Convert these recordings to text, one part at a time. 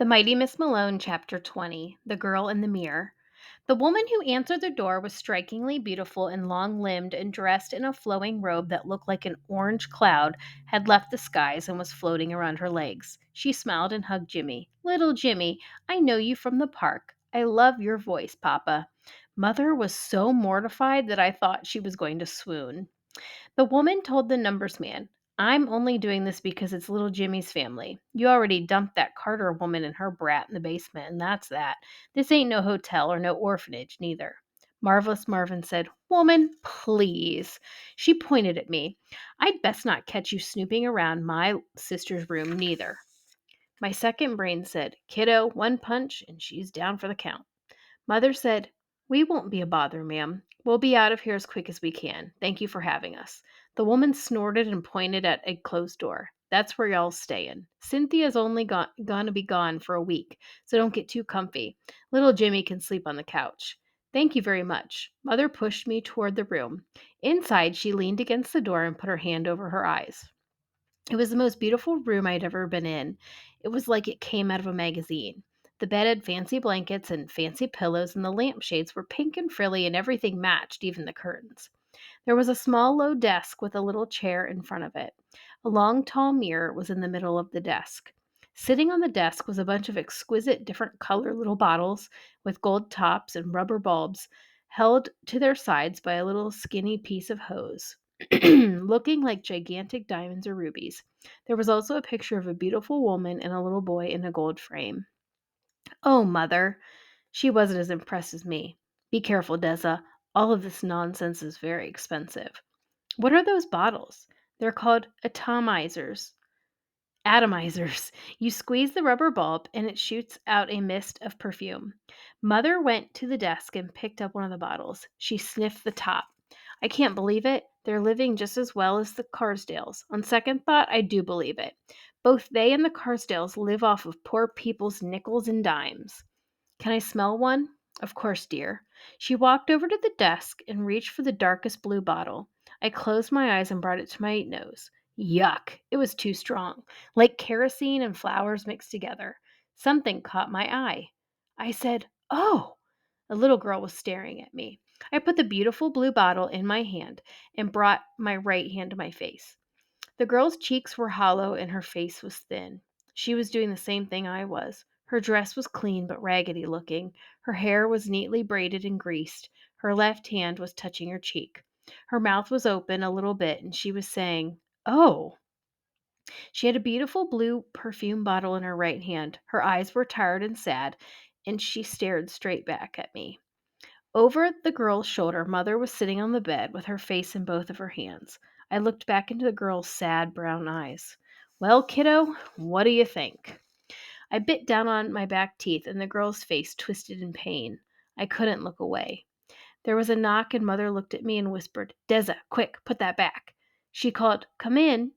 The Mighty Miss Malone, Chapter 20, The Girl in the Mirror. The woman who answered the door was strikingly beautiful and long limbed and dressed in a flowing robe that looked like an orange cloud had left the skies and was floating around her legs. She smiled and hugged Jimmy. Little Jimmy, I know you from the park. I love your voice, Papa. Mother was so mortified that I thought she was going to swoon. The woman told the numbers man, I'm only doing this because it's little Jimmy's family. You already dumped that Carter woman and her brat in the basement, and that's that. This ain't no hotel or no orphanage, neither. Marvelous Marvin said, Woman, please. She pointed at me. I'd best not catch you snooping around my sister's room, neither. My second brain said, Kiddo, one punch, and she's down for the count. Mother said, We won't be a bother, ma'am. We'll be out of here as quick as we can. Thank you for having us. The woman snorted and pointed at a closed door. That's where y'all's stayin'. Cynthia's only gonna be gone for a week, so don't get too comfy. Little Jimmy can sleep on the couch. Thank you very much. Mother pushed me toward the room. Inside, she leaned against the door and put her hand over her eyes. It was the most beautiful room I'd ever been in. It was like it came out of a magazine. The bed had fancy blankets and fancy pillows, and the lampshades were pink and frilly, and everything matched, even the curtains. There was a small, low desk with a little chair in front of it. A long, tall mirror was in the middle of the desk. Sitting on the desk was a bunch of exquisite, different color little bottles with gold tops and rubber bulbs held to their sides by a little skinny piece of hose, looking like gigantic diamonds or rubies. There was also a picture of a beautiful woman and a little boy in a gold frame. Oh, Mother! She wasn't as impressed as me. Be careful, Deza. All of this nonsense is very expensive. What are those bottles? They're called atomizers. Atomizers. You squeeze the rubber bulb and it shoots out a mist of perfume. Mother went to the desk and picked up one of the bottles. She sniffed the top. I can't believe it. They're living just as well as the Carsdales. On second thought, I do believe it. Both they and the Carsdales live off of poor people's nickels and dimes. Can I smell one? Of course, dear. She walked over to the desk and reached for the darkest blue bottle. I closed my eyes and brought it to my nose. Yuck! It was too strong, like kerosene and flowers mixed together. Something caught my eye. I said, Oh! A little girl was staring at me. I put the beautiful blue bottle in my hand and brought my right hand to my face. The girl's cheeks were hollow and her face was thin. She was doing the same thing I was. Her dress was clean but raggedy looking. Her hair was neatly braided and greased. Her left hand was touching her cheek. Her mouth was open a little bit and she was saying, Oh! She had a beautiful blue perfume bottle in her right hand. Her eyes were tired and sad, and she stared straight back at me. Over the girl's shoulder, Mother was sitting on the bed with her face in both of her hands. I looked back into the girl's sad brown eyes. Well, kiddo, what do you think? I bit down on my back teeth, and the girl's face twisted in pain. I couldn't look away. There was a knock, and Mother looked at me and whispered, Deza, quick, put that back. She called, Come in.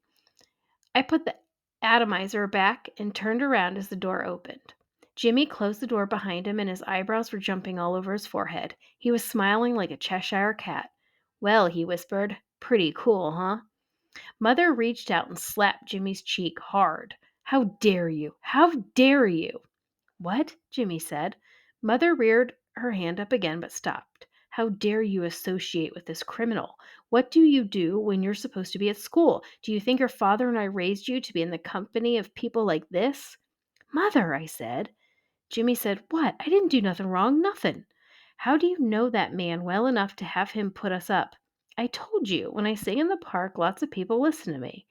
I put the atomizer back and turned around as the door opened. Jimmy closed the door behind him and his eyebrows were jumping all over his forehead. He was smiling like a Cheshire cat. Well, he whispered, pretty cool, huh? Mother reached out and slapped Jimmy's cheek hard. How dare you? How dare you? What? Jimmy said. Mother reared her hand up again but stopped. How dare you associate with this criminal? What do you do when you're supposed to be at school? Do you think your father and I raised you to be in the company of people like this? Mother, I said. Jimmy said, What? I didn't do nothing wrong, nothing. How do you know that man well enough to have him put us up? I told you, when I sing in the park, lots of people listen to me.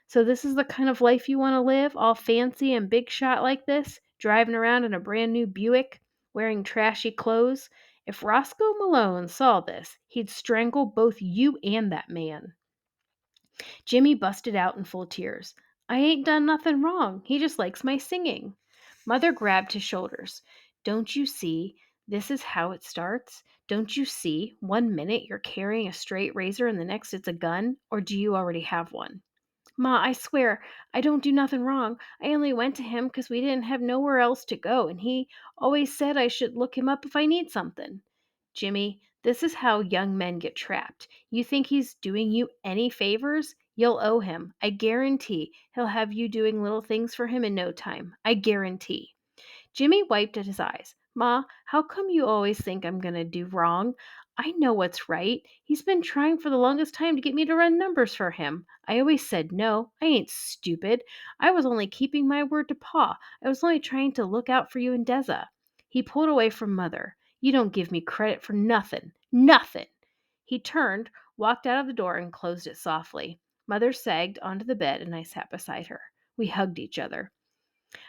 So this is the kind of life you want to live, all fancy and big shot like this, driving around in a brand new Buick, wearing trashy clothes? If Roscoe Malone saw this, he'd strangle both you and that man. Jimmy busted out in full tears. I ain't done nothing wrong. He just likes my singing. Mother grabbed his shoulders. Don't you see? This is how it starts. Don't you see? 1 minute you're carrying a straight razor and the next it's a gun, or do you already have one? Ma, I swear, I don't do nothing wrong. I only went to him 'cause we didn't have nowhere else to go, and he always said I should look him up if I need something. Jimmy, this is how young men get trapped. You think he's doing you any favors? You'll owe him. I guarantee he'll have you doing little things for him in no time. I guarantee. Jimmy wiped at his eyes. Ma, how come you always think I'm going to do wrong? I know what's right. He's been trying for the longest time to get me to run numbers for him. I always said no. I ain't stupid. I was only keeping my word to Pa. I was only trying to look out for you and Deza. He pulled away from Mother. You don't give me credit for nothing. Nothing. He turned, walked out of the door, and closed it softly. Mother sagged onto the bed, and I sat beside her. We hugged each other.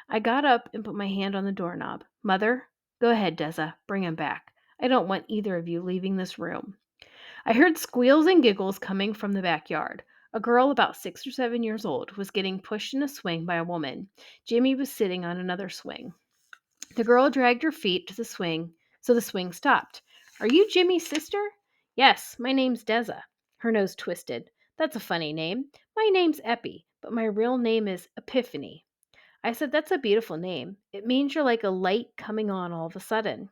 I got up and put my hand on the doorknob. Mother, go ahead, Deza. Bring him back. I don't want either of you leaving this room. I heard squeals and giggles coming from the backyard. A girl about 6 or 7 years old was getting pushed in a swing by a woman. Jimmy was sitting on another swing. The girl dragged her feet to the swing, so the swing stopped. Are you Jimmy's sister? Yes, my name's Deza. Her nose twisted. That's a funny name. My name's Eppie, but my real name is Epiphany. I said, that's a beautiful name. It means you're like a light coming on all of a sudden.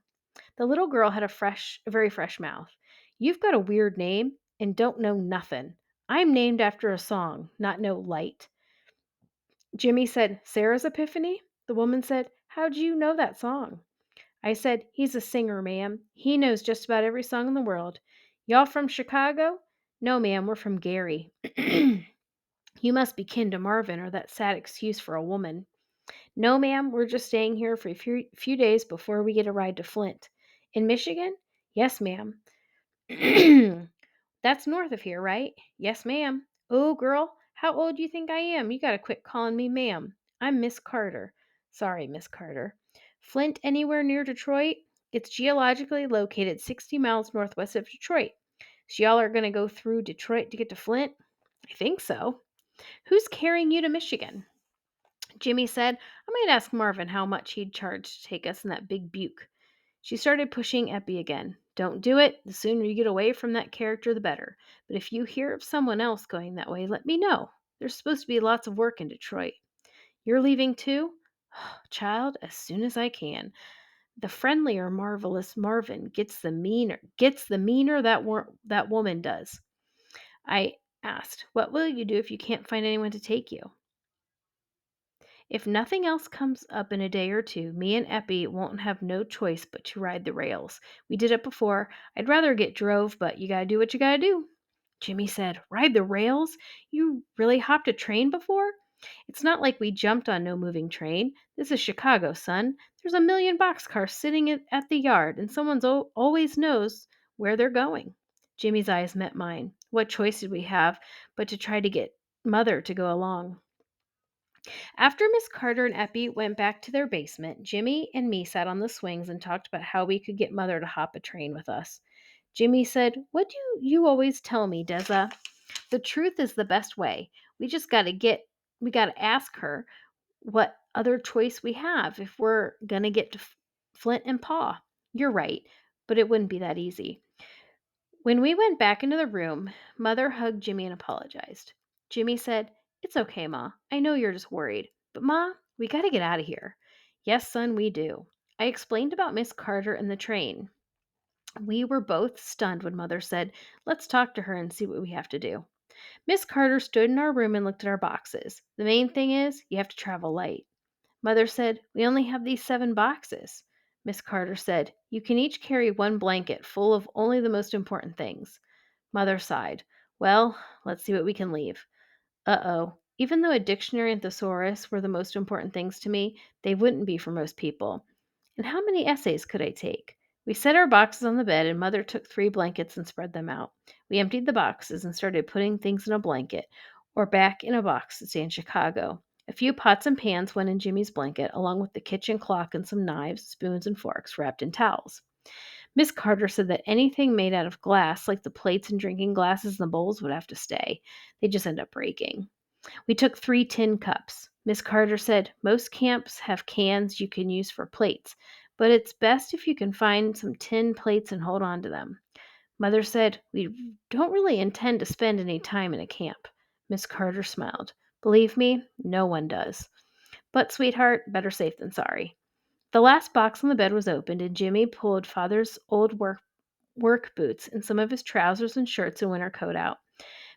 The little girl had a very fresh mouth. You've got a weird name and don't know nothing. I'm named after a song, not no light. Jimmy said, Sarah's Epiphany? The woman said, how'd you know that song? I said, he's a singer, ma'am. He knows just about every song in the world. Y'all from Chicago? No, ma'am, we're from Gary. You must be kin to Marvin or that sad excuse for a woman. No, ma'am, we're just staying here for a few days before we get a ride to Flint. In Michigan? Yes, ma'am. That's north of here, right? Yes, ma'am. Oh, girl, how old do you think I am? You gotta quit calling me ma'am. I'm Miss Carter. Sorry, Miss Carter. Flint anywhere near Detroit? It's geologically located 60 miles northwest of Detroit. So y'all are gonna go through Detroit to get to Flint? I think so. Who's carrying you to Michigan? Jimmy said, I might ask Marvin how much he'd charge to take us in that big buke. She started pushing Eppie again. Don't do it. The sooner you get away from that character, the better. But if you hear of someone else going that way, let me know. There's supposed to be lots of work in Detroit. You're leaving too? Child, as soon as I can. The friendlier marvelous Marvin gets the meaner that woman does. I asked, what will you do if you can't find anyone to take you? If nothing else comes up in a day or two, me and Eppie won't have no choice but to ride the rails. We did it before. I'd rather get drove, but you gotta do what you gotta do. Jimmy said, ride the rails? You really hopped a train before? It's not like we jumped on no moving train. This is Chicago, son. There's a million boxcars sitting at the yard, and someone's always knows where they're going. Jimmy's eyes met mine. What choice did we have but to try to get Mother to go along? After Miss Carter and Eppie went back to their basement, Jimmy and me sat on the swings and talked about how we could get Mother to hop a train with us. Jimmy said, what do you always tell me, Deza? The truth is the best way. We gotta ask her what other choice we have if we're gonna get to Flint and Paw. You're right, but it wouldn't be that easy. When we went back into the room, Mother hugged Jimmy and apologized. Jimmy said, it's okay, Ma. I know you're just worried. But, Ma, we gotta get out of here. Yes, son, we do. I explained about Miss Carter and the train. We were both stunned when Mother said, let's talk to her and see what we have to do. Miss Carter stood in our room and looked at our boxes. The main thing is, you have to travel light. Mother said, we only have these 7 boxes. Miss Carter said, you can each carry 1 blanket full of only the most important things. Mother sighed. Well, let's see what we can leave. Uh-oh. Even though a dictionary and thesaurus were the most important things to me, they wouldn't be for most people. And how many essays could I take? We set our boxes on the bed, and Mother took 3 blankets and spread them out. We emptied the boxes and started putting things in a blanket, or back in a box to stay in Chicago. A few pots and pans went in Jimmy's blanket, along with the kitchen clock and some knives, spoons, and forks wrapped in towels. Miss Carter said that anything made out of glass, like the plates and drinking glasses and the bowls, would have to stay. They'd just end up breaking. We took 3 tin cups. Miss Carter said most camps have cans you can use for plates, but it's best if you can find some tin plates and hold on to them. Mother said we don't really intend to spend any time in a camp. Miss Carter smiled. Believe me, no one does. But, sweetheart, better safe than sorry. The last box on the bed was opened, and Jimmy pulled Father's old work boots and some of his trousers and shirts and winter coat out.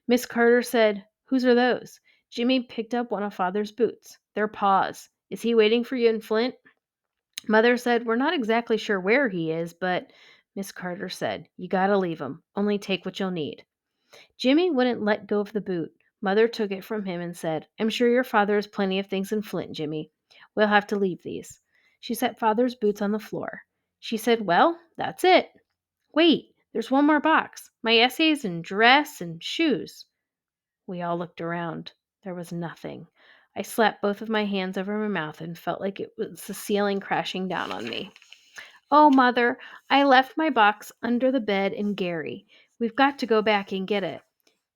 Miss Carter said, whose are those? Jimmy picked up one of Father's boots. They're Pa's. Is he waiting for you in Flint? Mother said, "We're not exactly sure where he is, but Miss Carter said, you gotta leave him. Only take what you'll need." Jimmy wouldn't let go of the boot. Mother took it from him and said, "I'm sure your father has plenty of things in Flint, Jimmy. We'll have to leave these." She set father's boots on the floor. She said, "Well, that's it. Wait, there's one more box. My essays and dress and shoes." We all looked around. There was nothing. I slapped both of my hands over my mouth and felt like it was the ceiling crashing down on me. "Oh, Mother, I left my box under the bed in Gary. We've got to go back and get it."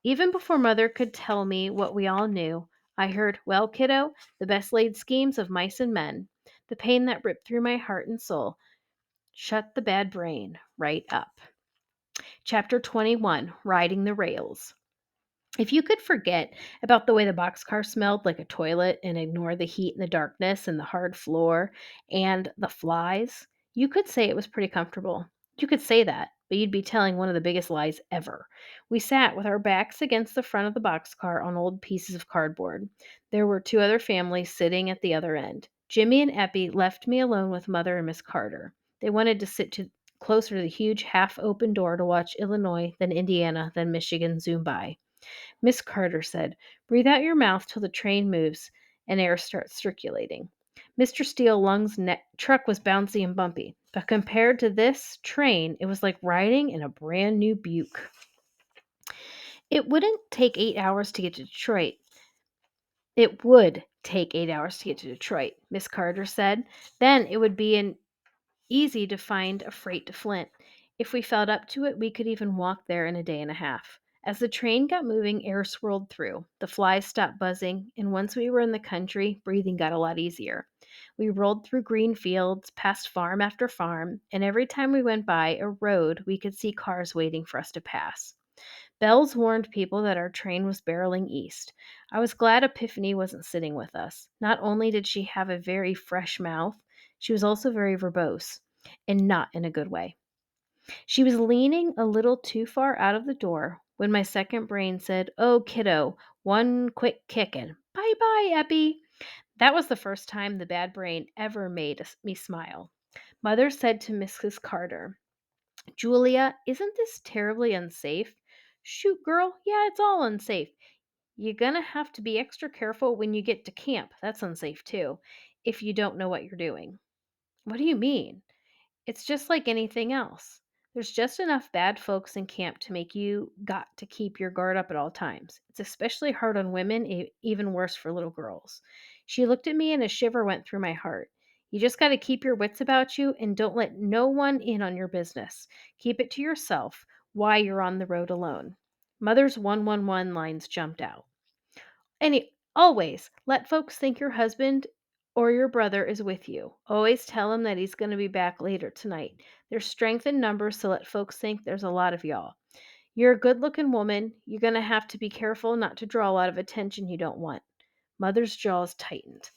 Even before Mother could tell me what we all knew, I heard, "Well, kiddo, the best laid schemes of mice and men." The pain that ripped through my heart and soul shut the bad brain right up. Chapter 21, Riding the Rails. If you could forget about the way the boxcar smelled like a toilet and ignore the heat and the darkness and the hard floor and the flies, you could say it was pretty comfortable. You could say that, but you'd be telling one of the biggest lies ever. We sat with our backs against the front of the boxcar on old pieces of cardboard. There were two other families sitting at the other end. Jimmy and Eppie left me alone with Mother and Miss Carter. They wanted to sit closer to the huge half open door to watch Illinois, then Indiana, then Michigan zoom by. Miss Carter said, "Breathe out your mouth till the train moves and air starts circulating." Mr. Steel Lung's truck was bouncy and bumpy, but compared to this train, it was like riding in a brand new Buick. It wouldn't take 8 hours to get to Detroit. It would take 8 hours to get to Detroit, Miss Carter said. Then it would be an easy to find a freight to Flint. If we felt up to it, we could even walk there in a day and a half. As the train got moving, air swirled through. The flies stopped buzzing, and once we were in the country, breathing got a lot easier. We rolled through green fields, past farm after farm, and every time we went by a road, we could see cars waiting for us to pass. Bells warned people that our train was barreling east. I was glad Epiphany wasn't sitting with us. Not only did she have a very fresh mouth, she was also very verbose, and not in a good way. She was leaning a little too far out of the door when my second brain said, "Oh, kiddo, one quick kick and bye bye, Eppie." That was the first time the bad brain ever made me smile. Mother said to Mrs. Carter, "Julia, isn't this terribly unsafe?" "Shoot, girl, yeah, it's all unsafe. You're gonna have to be extra careful when you get to camp. That's unsafe too, if you don't know what you're doing." "What do you mean?" "It's just like anything else. There's just enough bad folks in camp to make you got to keep your guard up at all times. It's especially hard on women, even worse for little girls." She looked at me and a shiver went through my heart. "You just got to keep your wits about you and don't let no one in on your business. Keep it to yourself why you're on the road alone." Mother's 111 lines jumped out. Always let folks think your husband or your brother is with you. Always tell him that he's going to be back later tonight. There's strength in numbers, so let folks think there's a lot of y'all. You're a good looking woman. You're going to have to be careful not to draw a lot of attention you don't want. Mother's jaws tightened.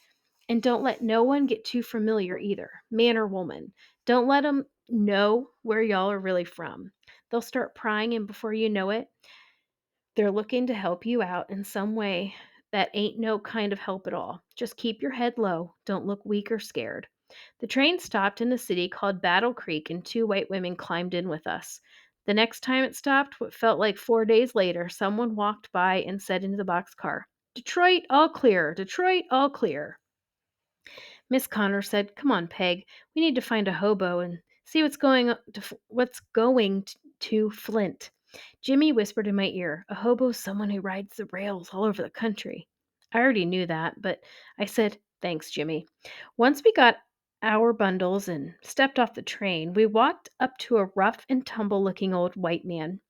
"And don't let no one get too familiar either, man or woman. Don't let them know where y'all are really from. They'll start prying, and before you know it, they're looking to help you out in some way that ain't no kind of help at all. Just keep your head low. Don't look weak or scared." The train stopped in a city called Battle Creek, and two white women climbed in with us. The next time it stopped, what felt like 4 days later, someone walked by and said into the boxcar, "Detroit, all clear. Detroit, all clear." Miss Connor said, "Come on, Peg. We need to find a hobo and see what's going to Flint." Jimmy whispered in my ear, "A hobo's someone who rides the rails all over the country." I already knew that, but I said, "Thanks, Jimmy." Once we got our bundles and stepped off the train, we walked up to a rough and tumble looking old white man.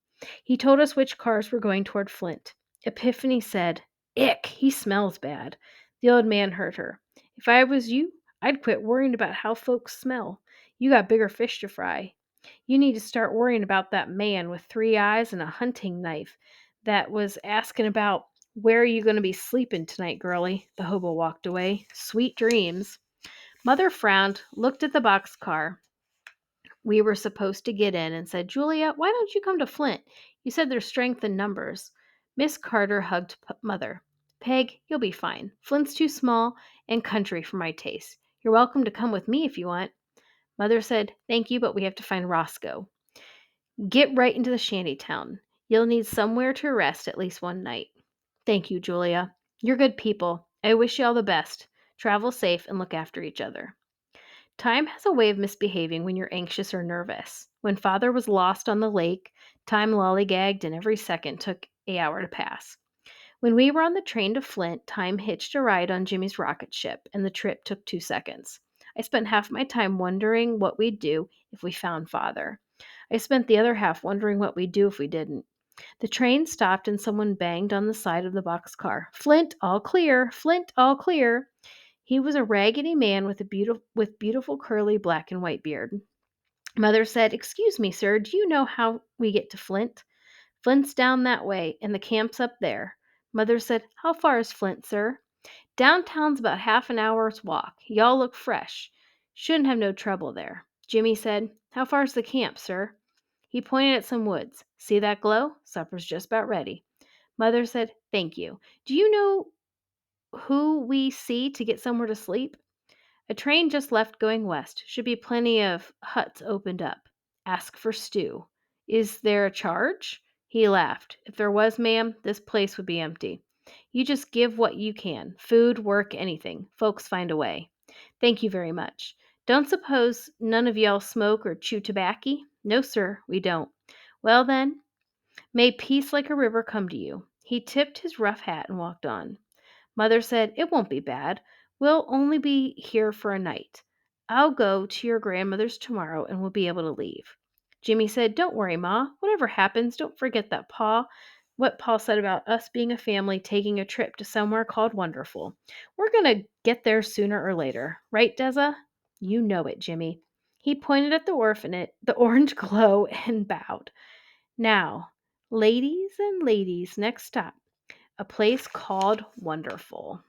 He told us which cars were going toward Flint. Epiphany said, "Ick, he smells bad." The old man heard her. "If I was you, I'd quit worrying about how folks smell. You got bigger fish to fry. You need to start worrying about that man with 3 eyes and a hunting knife that was asking about, 'Where are you going to be sleeping tonight, girlie?'" The hobo walked away. "Sweet dreams." Mother frowned, looked at the boxcar we were supposed to get in, and said, "Julia, why don't you come to Flint? You said there's strength in numbers." Miss Carter hugged Mother. "Peg, you'll be fine. Flint's too small and country for my taste. You're welcome to come with me if you want. Mother said, Thank you, but we have to find Roscoe. Get right into the shanty town. You'll need somewhere to rest at least one night. Thank you, Julia. You're good people. I wish you all the best. Travel safe and look after each other. Time has a way of misbehaving when you're anxious or nervous. When Father was lost on the lake, time lollygagged and every second took an hour to pass. When we were on the train to Flint, time hitched a ride on Jimmy's rocket ship, and the trip took 2 seconds. I spent half my time wondering what we'd do if we found Father. I spent the other half wondering what we'd do if we didn't. The train stopped and someone banged on the side of the boxcar. Flint, all clear! Flint, all clear! He was a raggedy man with beautiful curly black and white beard. Mother said, "Excuse me, sir, do you know how we get to Flint?" "Flint's down that way, and the camp's up there." Mother said, "How far is Flint, sir?" "Downtown's about half an hour's walk. Y'all look fresh. Shouldn't have no trouble there." Jimmy said, "How far's the camp, sir?" He pointed at some woods. "See that glow? Supper's just about ready." Mother said, "Thank you. Do you know who we see to get somewhere to sleep?" "A train just left going west. Should be plenty of huts opened up. Ask for Stu." "Is there a charge?" He laughed. "If there was, ma'am, this place would be empty. You just give what you can. Food, work, anything. Folks find a way." "Thank you very much. Don't suppose none of y'all smoke or chew tobaccy?" "No, sir, we don't." "Well, then, may peace like a river come to you." He tipped his rough hat and walked on. Mother said, "It won't be bad. We'll only be here for a night. I'll go to your grandmother's tomorrow and we'll be able to leave." Jimmy said, "Don't worry, Ma. Whatever happens, don't forget what Pa said about us being a family taking a trip to somewhere called Wonderful. We're going to get there sooner or later. Right, Deza?" "You know it, Jimmy." He pointed at the orphanage, the orange glow, and bowed. "Now, ladies and ladies, next stop, a place called Wonderful."